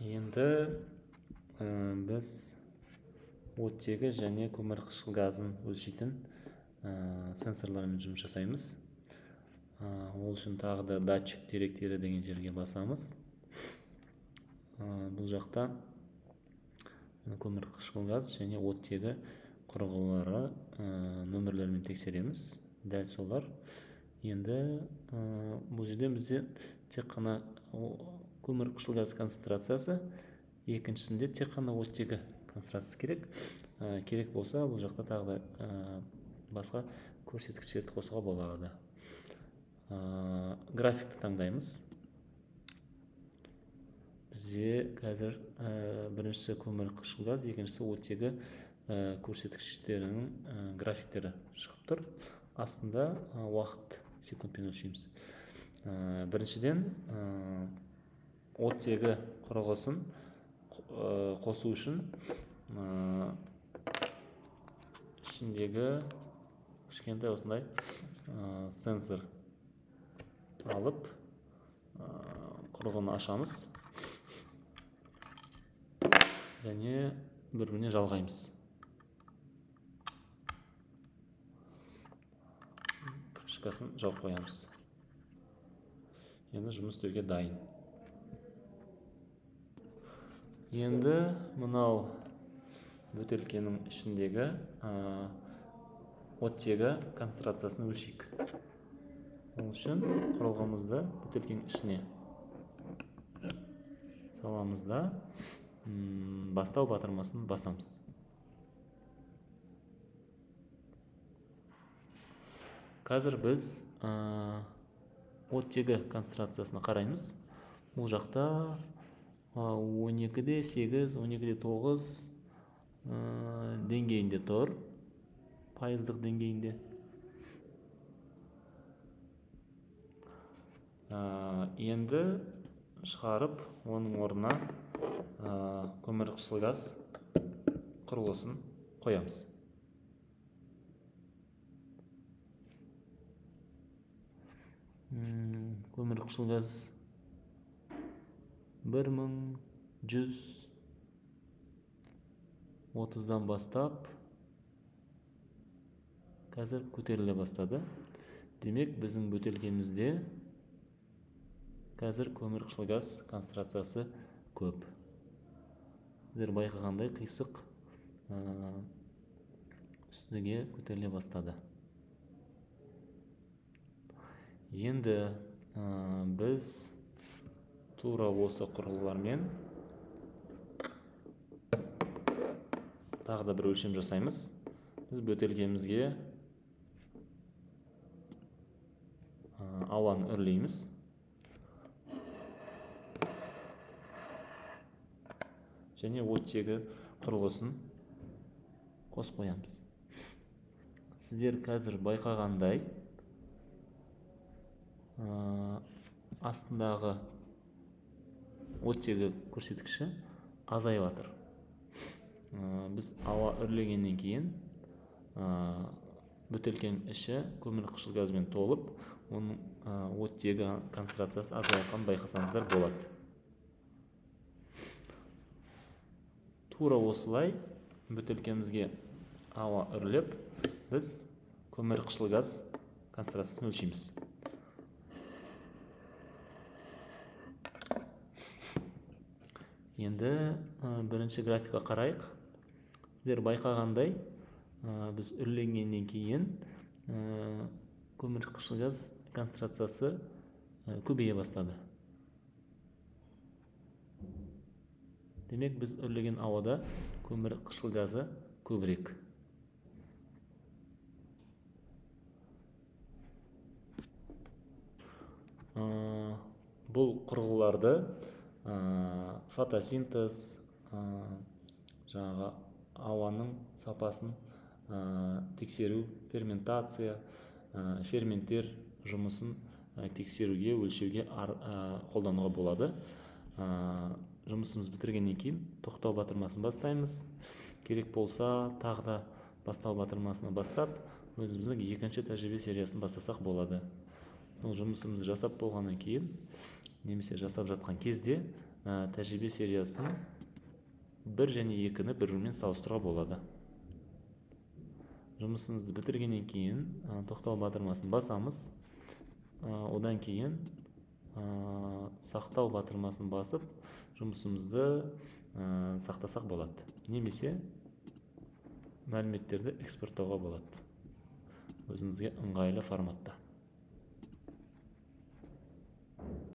Енді біз оттегі және көмірқышқыл газын өлшейтін сенсорлармен жұмыс жасаймыз. Ол үшін тағы да датчик деректері деген жерге басамыз. Бұл жақта көмірқышқыл газ және оттегі құрылғылары нөмірлермен тексереміз. Дәл солар. Енді бұл жерде бізде тек қана көмірқышқыл газ концентрациясы, екіншісінде тек қана оттегі концентрациясы керек. Керек болса, бұл жақта тағы да басқа көрсеткіштерді қосуға болады. Графикті таңдаймыз. Бізде қазір біріншісі көмірқышқыл газ, екіншісі оттегі көрсеткіштерінің графиктері шығып тұр. Астында уақыт секундпен өлшейміз. Біріншіден оттегі құрылғысын қосу үшін ішіндегі кішкентай осындай сенсор алып құрылғыны ашамыз және бір-біріне жалғаймыз. Крышкасын жауып қоямыз. Енді жұмыс істеуге дайын. Енді мынау бөтелкенің ішіндегі оттегі концентрациясын өлшейік. Ол үшін құрылғымызды бөтелкенің ішіне саламыз да бастау батырмасын басамыз. Қазір біз оттегі концентрациясына қараймыз. Бұл жақта 12-де 8, 12-де 9 деңгейінде тұр, пайыздық деңгейінде. Енді шығарып, оның орнына көмірқышқыл газ құрылғысын қоямыз. Көмірқышқыл газ 1130-дан бастап қазір көтеріле бастады. Демек, біздің бөтелкемізде қазір көмірқышқыл газ концентрациясы көп. Сіздер байқағандай қисық үстіге көтеріле бастады. Енді біз тура осы құрылғылармен тағы да бір өлшем жасаймыз. Біз бөтелкемізге ауаны үрлейміз. Және оттегі құрылғысын қосып қоямыз. Сіздер қазір байқағандай астындағы оттегі көрсеткіші азайып жатыр. Біз ауа үрлегеннен кейін бөтелкенің іші көмірқышқыл газбен толып, оның оттегі концентрациясы азайғанын байқасаңыздар болады. Тура осылай бөтелкемізге ауа үрлеп, біз көмірқышқыл газ концентрациясын өлшейміз. Енді бірінші графика қарайық. Сіздер байқағандай, біз үрленгеннен кейін көмірқышқыл газ концентрациясы көбейе бастады. Демек, біз үрлеген ауада көмірқышқыл газы көбірек. Бұл құрылғыларды фотосинтез, жаңағы ауаның сапасын тексеру, ферментация, ферменттер жұмысын тексеруге, өлшеуге қолдануға болады. Жұмысымыз бітіргеннен кейін тоқтау батырмасын бастаймыз. Керек болса, тағы да бастау батырмасына бастап, өзіміздің екінші тәжірибе сериясын бастасақ болады. Жұмысымызды жасап болғаннан кейін, немесе жасап жатқан кезде тәжірибе сериясын 1 және 2-ні бір-бірімен салыстыруға болады. Жұмысымызды бітіргеннен кейін тоқтау батырмасын басамыз. Одан кейін сақтау батырмасын басып, жұмысымызды сақтасақ болады. Немесе мәліметтерді экспорттауға болады. Өзіңізге ыңғайлы форматта.